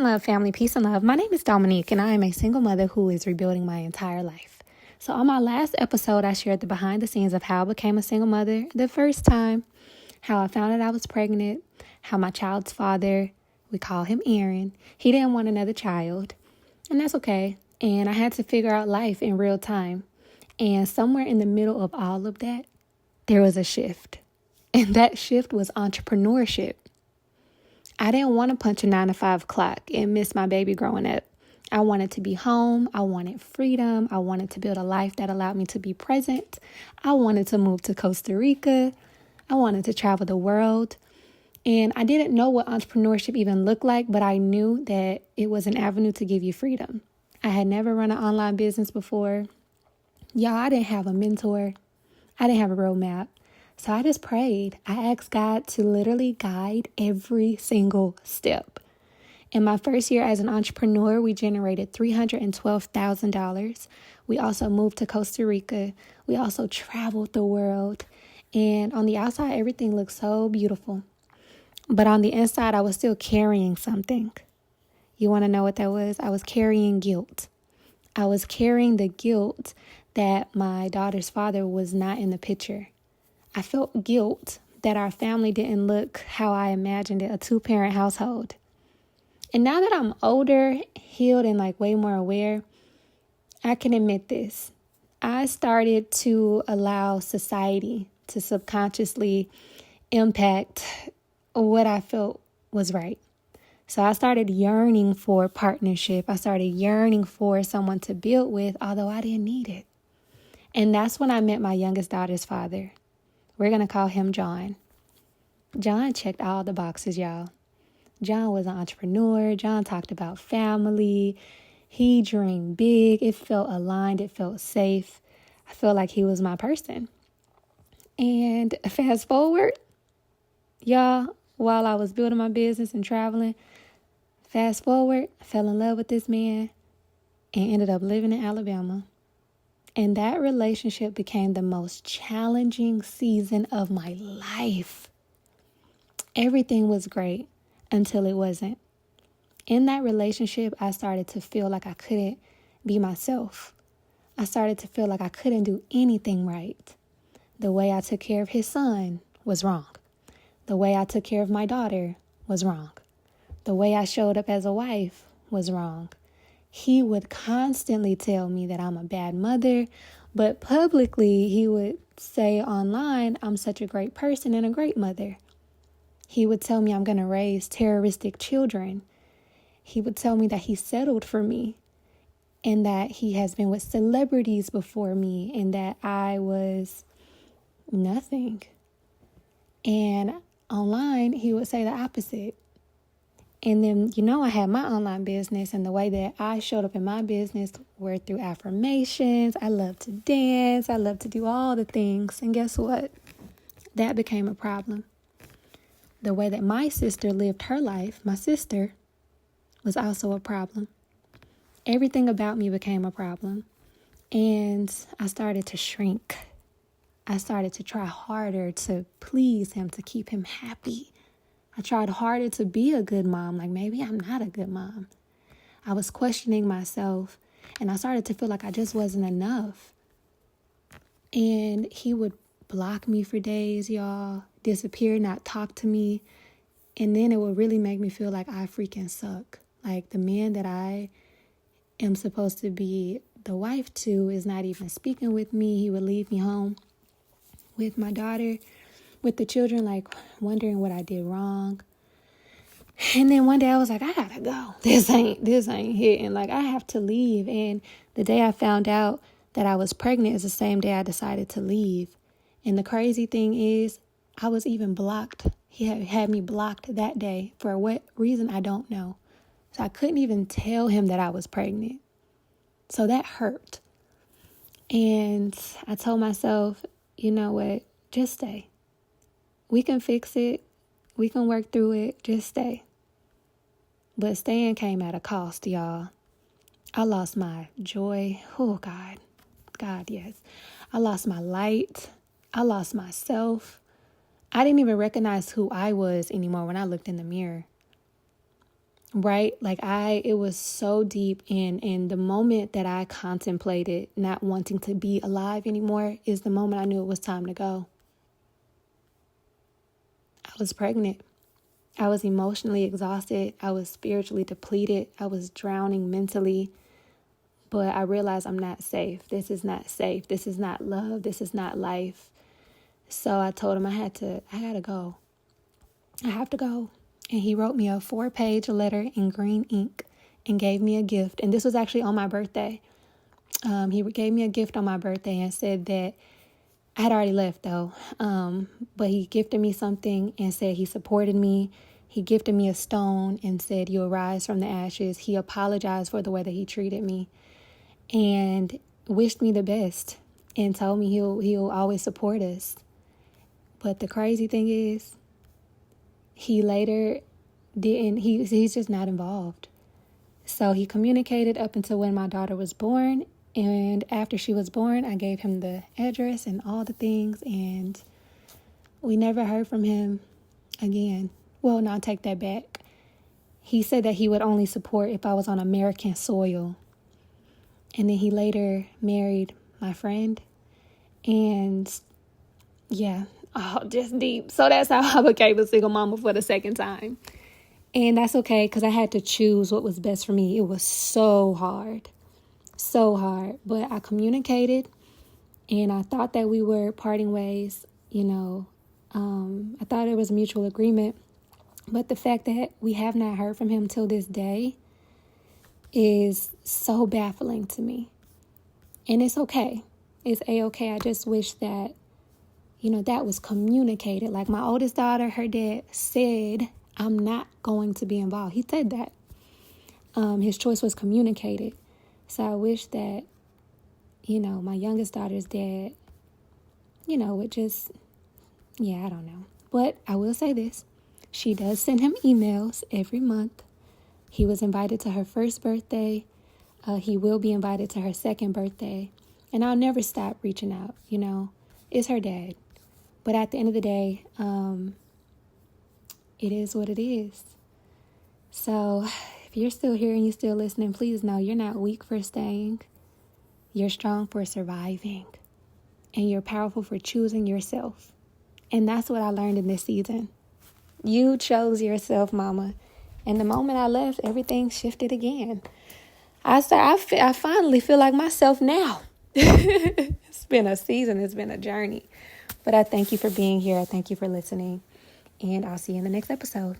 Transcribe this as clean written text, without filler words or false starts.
and love, family, peace and love. My name is Dominique, and I am a single mother who is rebuilding my entire life. So on my last episode, I shared the behind the scenes of how I became a single mother the first time, how I found out I was pregnant, how my child's father, we call him Aaron, he didn't want another child, and that's okay. And I had to figure out life in real time. And somewhere in the middle of all of that, there was a shift. And that shift was entrepreneurship. I didn't want to punch a 9-to-5 clock and miss my baby growing up. I wanted to be home. I wanted freedom. I wanted to build a life that allowed me to be present. I wanted to move to Costa Rica. I wanted to travel the world. And I didn't know what entrepreneurship even looked like, but I knew that it was an avenue to give you freedom. I had never run an online business before. Y'all, I didn't have a mentor. I didn't have a roadmap. So I just prayed. I asked God to literally guide every single step. In my first year as an entrepreneur, we generated $312,000. We also moved to Costa Rica. We also traveled the world. And on the outside, everything looked so beautiful. But on the inside, I was still carrying something. You want to know what that was? I was carrying guilt. I was carrying the guilt that my daughter's father was not in the picture. I felt guilt that our family didn't look how I imagined it, a 2-parent household. And now that I'm older, healed, and way more aware, I can admit this. I started to allow society to subconsciously impact what I felt was right. So I started yearning for partnership. I started yearning for someone to build with, although I didn't need it. And that's when I met my youngest daughter's father. We're going to call him John. John checked all the boxes, y'all. John was an entrepreneur. John talked about family. He dreamed big. It felt aligned. It felt safe. I felt like he was my person. And fast forward, y'all, while I was building my business and traveling, fast forward, I fell in love with this man and ended up living in Alabama. And that relationship became the most challenging season of my life. Everything was great until it wasn't. In that relationship, I started to feel like I couldn't be myself. I started to feel like I couldn't do anything right. The way I took care of his son was wrong. The way I took care of my daughter was wrong. The way I showed up as a wife was wrong. He would constantly tell me that I'm a bad mother, but publicly he would say online, I'm such a great person and a great mother. He would tell me I'm going to raise terroristic children. He would tell me that he settled for me and that he has been with celebrities before me and that I was nothing. And online, he would say the opposite. And then, I had my online business, and the way that I showed up in my business were through affirmations. I love to dance. I love to do all the things. And guess what? That became a problem. The way that my sister lived her life, my sister, was also a problem. Everything about me became a problem. And I started to shrink. I started to try harder to please him, to keep him happy. I tried harder to be a good mom, maybe I'm not a good mom. I was questioning myself, and I started to feel like I just wasn't enough. And he would block me for days, y'all, disappear, not talk to me. And then it would really make me feel like I freaking suck. Like the man that I am supposed to be the wife to is not even speaking with me. He would leave me home with my daughter, with the children, wondering what I did wrong. And then one day I was like, I gotta go. This ain't hitting. I have to leave. And the day I found out that I was pregnant is the same day I decided to leave. And the crazy thing is, I was even blocked. He had me blocked that day. For what reason, I don't know. So I couldn't even tell him that I was pregnant. So that hurt. And I told myself, you know what? Just stay. We can fix it. We can work through it. Just stay. But staying came at a cost, y'all. I lost my joy. Oh, God. God, yes. I lost my light. I lost myself. I didn't even recognize who I was anymore when I looked in the mirror. right? Like it was so deep. And the moment that I contemplated not wanting to be alive anymore is the moment I knew it was time to go. I was pregnant. I was emotionally exhausted. I was spiritually depleted. I was drowning mentally. But I realized I'm not safe. This is not safe. This is not love. This is not life. So I told him I gotta go. I have to go. And he wrote me a 4-page letter in green ink and gave me a gift. And this was actually on my birthday. He gave me a gift on my birthday and said that I had already left though. But he gifted me something and said he supported me. He gifted me a stone and said, "You'll rise from the ashes." He apologized for the way that he treated me and wished me the best and told me he'll always support us. But the crazy thing is, he later he's just not involved. So he communicated up until when my daughter was born. And after she was born, I gave him the address and all the things. And we never heard from him again. Well, no, I'll take that back. He said that he would only support if I was on American soil. And then he later married my friend. And yeah, just deep. So that's how I became a single mama for the second time. And that's okay, because I had to choose what was best for me. It was so hard. So hard. But I communicated, and I thought that we were parting ways, I thought it was a mutual agreement. But the fact that we have not heard from him till this day is so baffling to me. And it's okay. It's A-okay. I just wish that, that was communicated. Like my oldest daughter, her dad said, "I'm not going to be involved." He said that. His choice was communicated. So I wish that, my youngest daughter's dad, would just, I don't know. But I will say this. She does send him emails every month. He was invited to her first birthday. He will be invited to her second birthday. And I'll never stop reaching out, It's her dad. But at the end of the day, it is what it is. So if you're still here and you're still listening, please know you're not weak for staying. You're strong for surviving. And you're powerful for choosing yourself. And that's what I learned in this season. You chose yourself, mama. And the moment I left, everything shifted again. I finally feel like myself now. It's been a season. It's been a journey. But I thank you for being here. I thank you for listening. And I'll see you in the next episode.